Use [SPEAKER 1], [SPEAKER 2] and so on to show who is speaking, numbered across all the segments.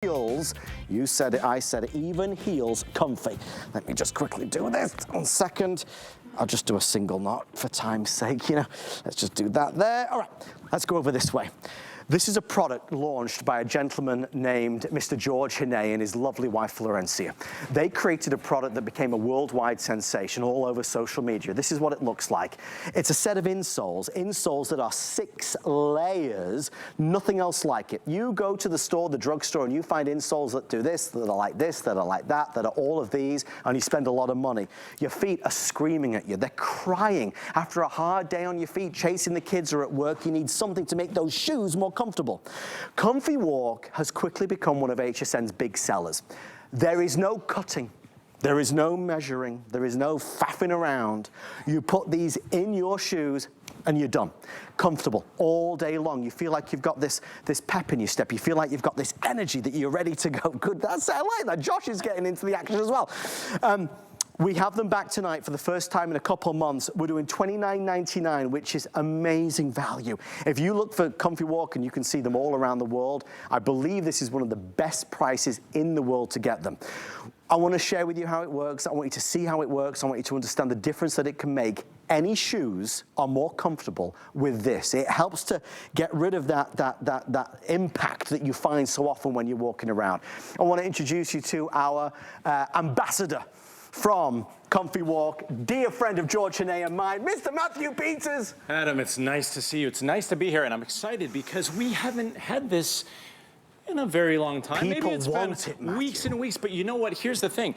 [SPEAKER 1] Heels, you said it, I said it, even heels comfy. Let me just quickly do this 1 second. I'll just do a single knot for time's sake, you know. Let's just do that there. All right, let's go over this way. This is a product launched by a gentleman named Mr. George Hene and his lovely wife Florencia. They created a product that became a worldwide sensation all over social media. This is what it looks like. It's a set of insoles that are 6 layers, nothing else like it. You go to the store, the drugstore, and you find insoles that do this, that are like this, that are like that are all of these, and you spend a lot of money. Your feet are screaming at you. They're crying. After a hard day on your feet, chasing the kids or at work, you need something to make those shoes more comfortable. Comfy Walk has quickly become one of HSN's big sellers. There is no cutting, there is no measuring, there is no faffing around. You put these in your shoes and you're done. Comfortable all day long. You feel like you've got this pep in your step. You feel like you've got this energy that you're ready to go. Good, I like that. Josh is getting into the action as well. We have them back tonight for the first time in a couple of months. We're doing $29.99, which is amazing value. If you look for Comfy Walk, and you can see them all around the world, I believe this is one of the best prices in the world to get them. I want to share with you how it works. I want you to see how it works. I want you to understand the difference that it can make. Any shoes are more comfortable with this. It helps to get rid of that impact that you find so often when you're walking around. I want to introduce you to our ambassador from Comfy Walk, dear friend of George Hene and mine, Mr. Matthew Peters.
[SPEAKER 2] Adam, it's nice to see you. It's nice to be here, and I'm excited because we haven't had this in a very long time.
[SPEAKER 1] People
[SPEAKER 2] Maybe it's been weeks and weeks, but you know what? Here's the thing.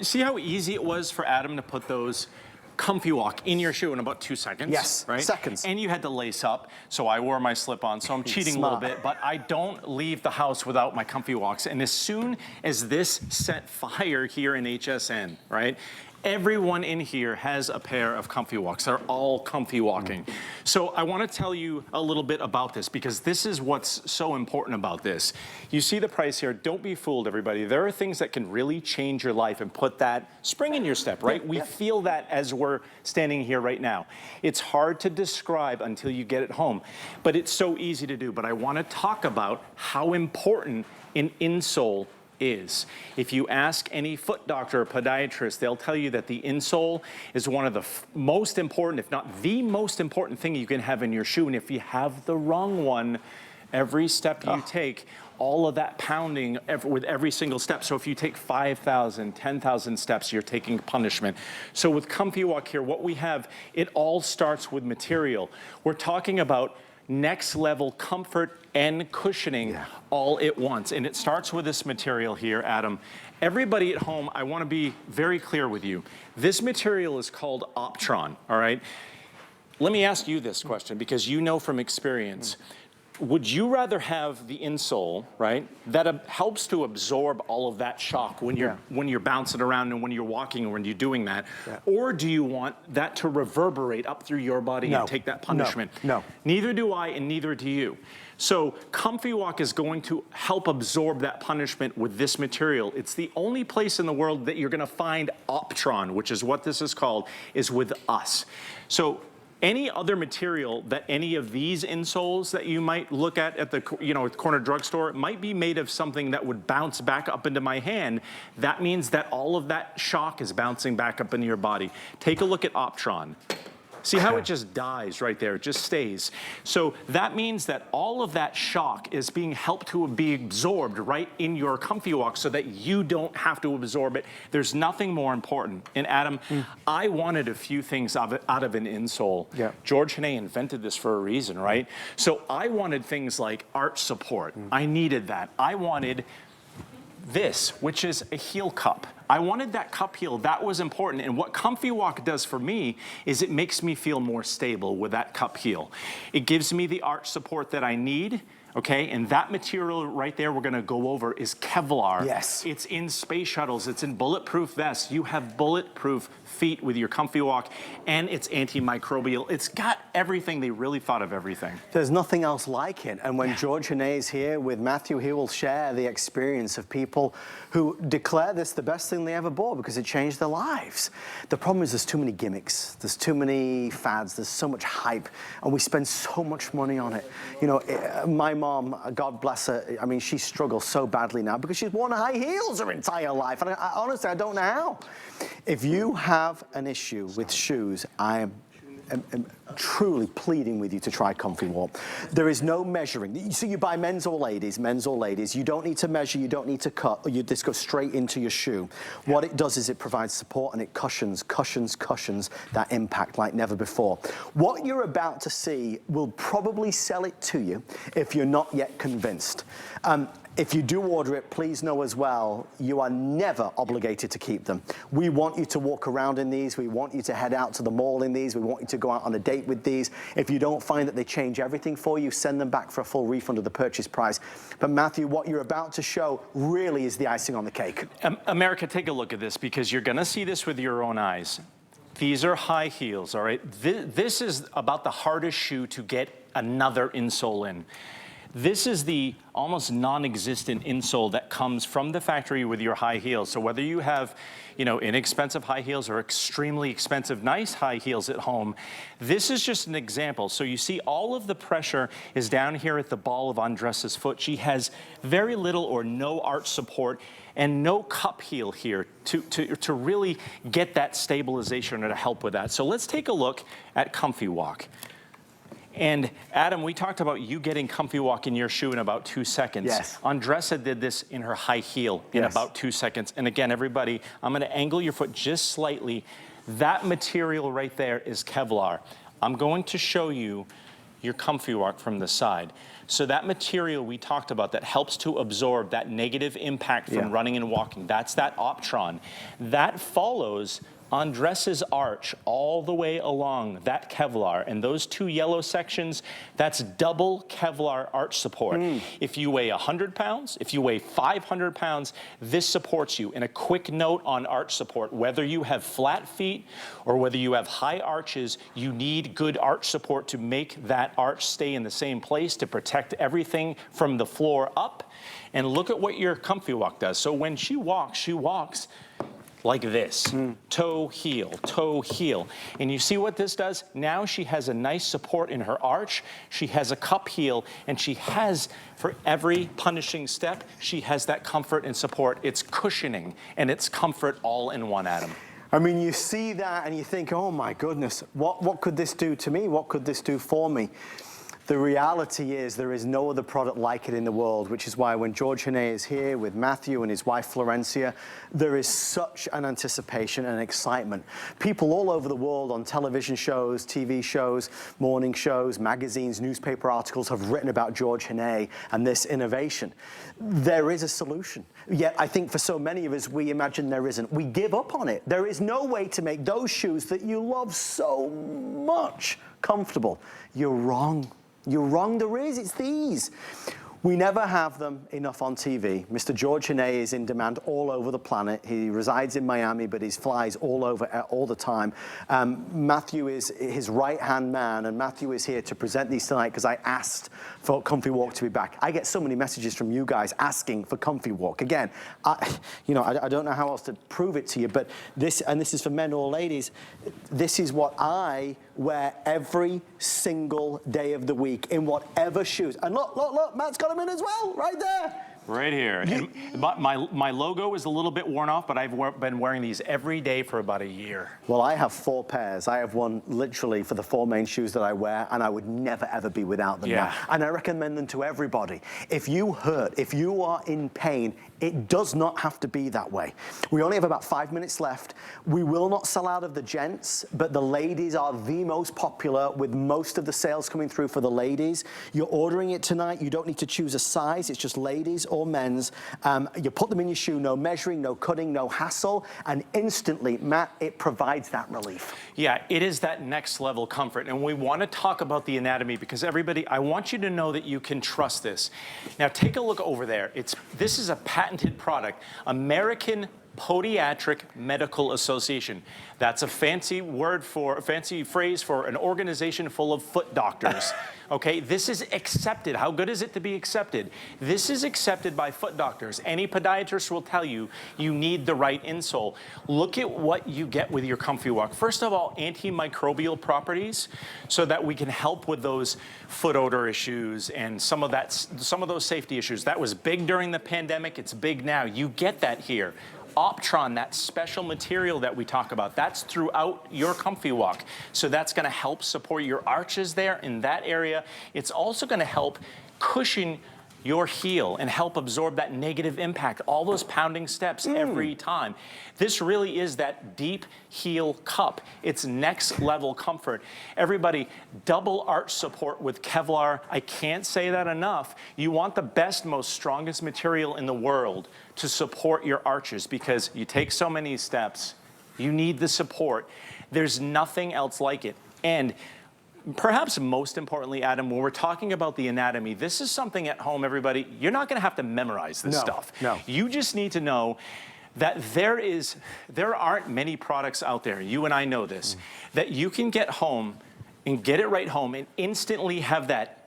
[SPEAKER 2] See how easy it was for Adam to put those Comfy Walk in your shoe in about 2 seconds?
[SPEAKER 1] Yes,
[SPEAKER 2] right?
[SPEAKER 1] seconds.
[SPEAKER 2] And you had to lace up, so I wore my slip-on, so I'm cheating a little bit, but I don't leave the house without my Comfy Walks. And as soon as this set fire here in HSN, right? Everyone in here has a pair of Comfy Walks. They're all comfy walking. So I want to tell you a little bit about this because this is what's so important about this. You see the price here. Don't be fooled, everybody. There are things that can really change your life and put that spring in your step, right? We feel that as we're standing here right now. It's hard to describe until you get it home, but it's so easy to do. But I want to talk about how important an insole is. If you ask any foot doctor or podiatrist, they'll tell you that the insole is one of the most important, if not the most important thing you can have in your shoe. And if you have the wrong one, every step you take, all of that pounding with every single step. So if you take 5,000, 10,000 steps, you're taking punishment. So with Comfy Walk here, what we have, it all starts with material. We're talking about next level comfort and cushioning all at once. And it starts with this material here, Adam. Everybody at home, I want to be very clear with you. This material is called Optron, all right? Let me ask you this question because you know from experience. Would you rather have the insole, right, that helps to absorb all of that shock when you're bouncing around and when you're walking or when you're doing that, or do you want that to reverberate up through your body and take that punishment?
[SPEAKER 1] No.
[SPEAKER 2] Neither do I, and neither do you. So Comfy Walk is going to help absorb that punishment with this material. It's the only place in the world that you're going to find Optron, which is what this is called, is with us. So any other material that any of these insoles that you might look at the corner drugstore might be made of something that would bounce back up into my hand. That means that all of that shock is bouncing back up into your body. Take a look at Optron. See how it just dies right there, it just stays. So that means that all of that shock is being helped to be absorbed right in your Comfy Walk so that you don't have to absorb it. There's nothing more important. And Adam, I wanted a few things out of an insole. George Hene invented this for a reason, right? So I wanted things like arch support. I needed that. I wanted this, which is a heel cup. I wanted that cup heel. That was important. And what Comfy Walk does for me is it makes me feel more stable with that cup heel. It gives me the arch support that I need. Okay, and that material right there we're gonna go over is Kevlar.
[SPEAKER 1] Yes.
[SPEAKER 2] It's in space shuttles, it's in bulletproof vests. You have bulletproof feet with your Comfy Walk, and it's antimicrobial. It's got everything. They really thought of everything.
[SPEAKER 1] There's nothing else like it. And when George Hene is here with Matthew, he will share the experience of people who declare this the best thing they ever bought because it changed their lives. The problem is there's too many gimmicks, there's too many fads, there's so much hype, and we spend so much money on it. You know, my mom, God bless her, I mean, she struggles so badly now because she's worn high heels her entire life. And honestly, I don't know how. If you have an issue with shoes, I am truly pleading with you to try Comfy Walk. There is no measuring. So you buy men's or ladies, you don't need to measure, you don't need to cut, or you just go straight into your shoe. What it does is it provides support and it cushions that impact like never before. What you're about to see will probably sell it to you if you're not yet convinced. If you do order it, please know as well, you are never obligated to keep them. We want you to walk around in these. We want you to head out to the mall in these. We want you to go out on a date with these. If you don't find that they change everything for you, send them back for a full refund of the purchase price. But Matthew, what you're about to show really is the icing on the cake.
[SPEAKER 2] America, take a look at this because you're gonna see this with your own eyes. These are high heels, all right? This is about the hardest shoe to get another insole in. This is the almost non-existent insole that comes from the factory with your high heels. So whether you have, you know, inexpensive high heels or extremely expensive, nice high heels at home, this is just an example. So you see all of the pressure is down here at the ball of Andressa's foot. She has very little or no arch support and no cup heel here to really get that stabilization or to help with that. So let's take a look at Comfy Walk. And Adam, we talked about you getting Comfy Walk in your shoe in about 2 seconds.
[SPEAKER 1] Yes.
[SPEAKER 2] Andressa did this in her high heel in about 2 seconds. And again, everybody, I'm gonna angle your foot just slightly. That material right there is Kevlar. I'm going to show you your Comfy Walk from the side. So that material we talked about that helps to absorb that negative impact from running and walking, that's that Optron. That follows Andressa's arch all the way along that Kevlar, and those two yellow sections, that's double Kevlar arch support. If you weigh 100 pounds, if you weigh 500 pounds, this supports you. And a quick note on arch support, whether you have flat feet or whether you have high arches, you need good arch support to make that arch stay in the same place to protect everything from the floor up. And look at what your Comfy Walk does. So when she walks like this, toe, heel. And you see what this does? Now she has a nice support in her arch, she has a cup heel, and she has, for every punishing step, she has that comfort and support. It's cushioning and it's comfort all in one, Adam.
[SPEAKER 1] I mean, you see that and you think, oh my goodness, what could this do to me? What could this do for me? The reality is there is no other product like it in the world, which is why when George Hene is here with Matthew and his wife Florencia, there is such an anticipation and excitement. People all over the world on television shows, TV shows, morning shows, magazines, newspaper articles have written about George Hene and this innovation. There is a solution. Yet I think for so many of us, we imagine there isn't. We give up on it. There is no way to make those shoes that you love so much comfortable. You're wrong. You're wrong, there is, it's these. We never have them enough on TV. Mr. George Hene is in demand all over the planet. He resides in Miami, but he flies all over all the time. Matthew is his right-hand man, and Matthew is here to present these tonight because I asked for Comfy Walk to be back. I get so many messages from you guys asking for Comfy Walk. Again, I don't know how else to prove it to you, but this is for men or ladies, this is what I wear every single day of the week in whatever shoes. And look, Matt's got them in as well, right there.
[SPEAKER 2] Right here. And my logo is a little bit worn off, but I've been wearing these every day for about a year.
[SPEAKER 1] Well, I have 4 pairs. I have one literally for the 4 main shoes that I wear, and I would never, ever be without them now. And I recommend them to everybody. If you hurt, if you are in pain, it does not have to be that way. We only have about 5 minutes left. We will not sell out of the gents, but the ladies are the most popular, with most of the sales coming through for the ladies. You're ordering it tonight. You don't need to choose a size. It's just ladies or men's. You put them in your shoe, no measuring, no cutting, no hassle, and instantly, Matt, it provides that relief.
[SPEAKER 2] Yeah, it is that next level comfort, and we want to talk about the anatomy because everybody, I want you to know that you can trust this. Now take a look over there. This is a patented product, American Podiatric Medical Association. That's a fancy phrase for an organization full of foot doctors. Okay, this is accepted. How good is it to be accepted? This is accepted by foot doctors. Any podiatrist will tell you you need the right insole. Look at what you get with your Comfy Walk. First of all, antimicrobial properties, so that we can help with those foot odor issues and some of those safety issues. That was big during the pandemic. It's big now. You get that here. Optron, that special material that we talk about, that's throughout your Comfy Walk. So that's gonna help support your arches there in that area. It's also gonna help cushion your heel and help absorb that negative impact, all those pounding steps every time. This really is that deep heel cup. It's next level comfort. Everybody, double arch support with Kevlar. I can't say that enough. You want the best, most strongest material in the world to support your arches, because you take so many steps, you need the support. There's nothing else like it. And perhaps most importantly, Adam, when we're talking about the anatomy, this is something at home, everybody, you're not gonna have to memorize this stuff.
[SPEAKER 1] No.
[SPEAKER 2] You just need to know that there aren't many products out there, you and I know this, that you can get home and get it right home and instantly have that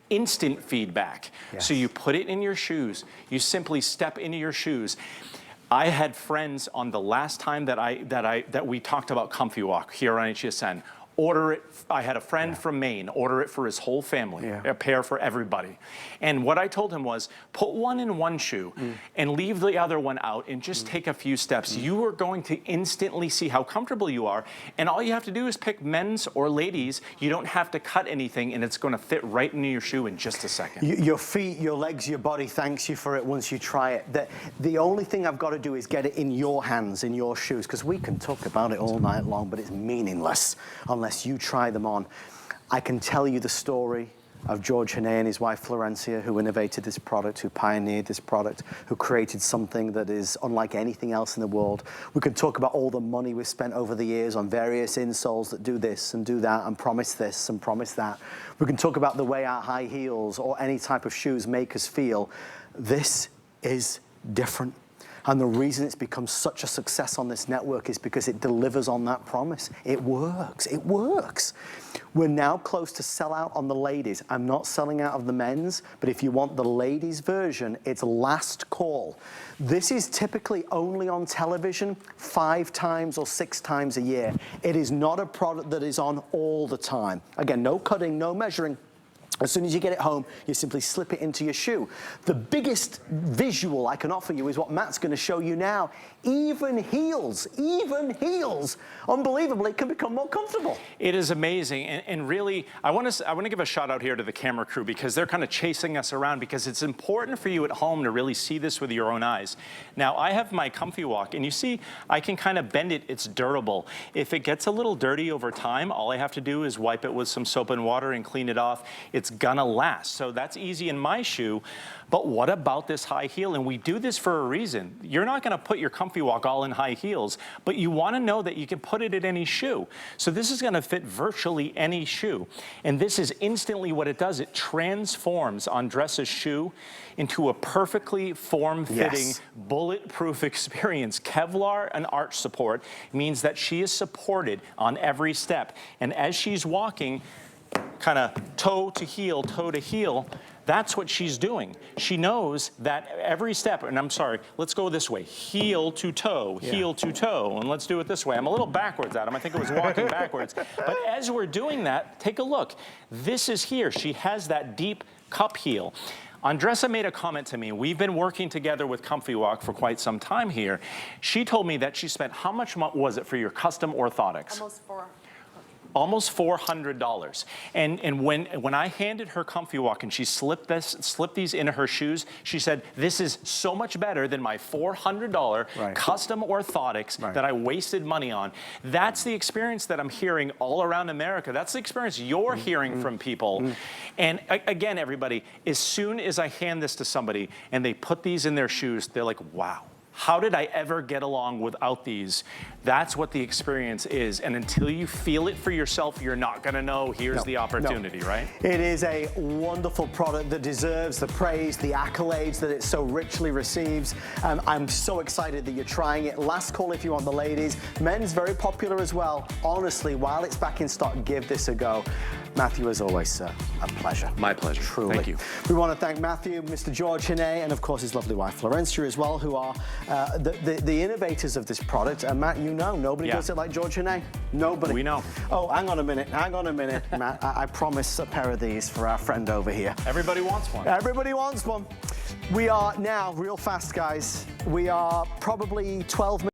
[SPEAKER 2] instant feedback.
[SPEAKER 1] Yes.
[SPEAKER 2] So you put it in your shoes, you simply step into your shoes. I had friends on the last time that we talked about Comfy Walk here on HSN. Order it. I had a friend from Maine order it for his whole family, a pair for everybody. And what I told him was, put one in one shoe and leave the other one out and just take a few steps. You are going to instantly see how comfortable you are. And all you have to do is pick men's or ladies. You don't have to cut anything, and it's going to fit right into your shoe in just a second.
[SPEAKER 1] Your feet, your legs, your body thanks you for it once you try it. The only thing I've got to do is get it in your hands, in your shoes, because we can talk about it all night long, but it's meaningless unless you try them on. I can tell you the story of George Hene and his wife Florencia, who innovated this product, who pioneered this product, who created something that is unlike anything else in the world. We can talk about all the money we've spent over the years on various insoles that do this and do that and promise this and promise that. We can talk about the way our high heels or any type of shoes make us feel. This is different. And the reason it's become such a success on this network is because it delivers on that promise. It works, it works. We're now close to sell out on the ladies. I'm not selling out of the men's, but if you want the ladies version, it's last call. This is typically only on television 5 times or 6 times a year. It is not a product that is on all the time. Again, no cutting, no measuring. As soon as you get it home, you simply slip it into your shoe. The biggest visual I can offer you is what Matt's going to show you now. Even heels, unbelievably, can become more comfortable.
[SPEAKER 2] It is amazing, and really, I want to give a shout out here to the camera crew, because they're kind of chasing us around, because it's important for you at home to really see this with your own eyes. Now, I have my Comfy Walk, and you see, I can kind of bend it. It's durable. If it gets a little dirty over time, all I have to do is wipe it with some soap and water and clean it off. It's gonna last. So that's easy in my shoe. But what about this high heel? And we do this for a reason. You're not gonna put your Comfy Walk all in high heels, but you wanna know that you can put it in any shoe. So this is gonna fit virtually any shoe. And this is instantly what it does. It transforms Andressa's shoe into a perfectly form-fitting, bulletproof experience. Kevlar and arch support means that she is supported on every step. And as she's walking, kind of toe to heel, that's what she's doing. She knows that every step, and I'm sorry, let's go this way, heel to toe, and let's do it this way. I'm a little backwards, Adam. I think it was walking backwards. But as we're doing that, take a look. This is here. She has that deep cup heel. Andressa made a comment to me. We've been working together with Comfy Walk for quite some time here. She told me that she spent, how much was it for your custom orthotics? Almost $400. And when I handed her Comfy Walk and she slipped these into her shoes, she said, this is so much better than my $400 custom orthotics that I wasted money on. That's the experience that I'm hearing all around America. That's the experience you're hearing from people. And again, everybody, as soon as I hand this to somebody and they put these in their shoes, they're like, wow. how did I ever get along without these? That's what the experience is. And until you feel it for yourself, you're not gonna know here's the opportunity, right?
[SPEAKER 1] It is a wonderful product that deserves the praise, the accolades that it so richly receives. I'm so excited that you're trying it. Last call if you want the ladies. Men's very popular as well. Honestly, while it's back in stock, give this a go. Matthew, as always, sir, a pleasure.
[SPEAKER 2] My pleasure.
[SPEAKER 1] Truly.
[SPEAKER 2] Thank you.
[SPEAKER 1] We want to thank Matthew, Mr. George Hene, and of course his lovely wife, Florencia, as well, who are the innovators of this product. And Matt, you know, nobody does it like George Hene. Nobody.
[SPEAKER 2] We know.
[SPEAKER 1] Oh, hang on a minute, Matt. I promise a pair of these for our friend over here.
[SPEAKER 2] Everybody wants one.
[SPEAKER 1] Everybody wants one. We are now, real fast, guys, we are probably 12 minutes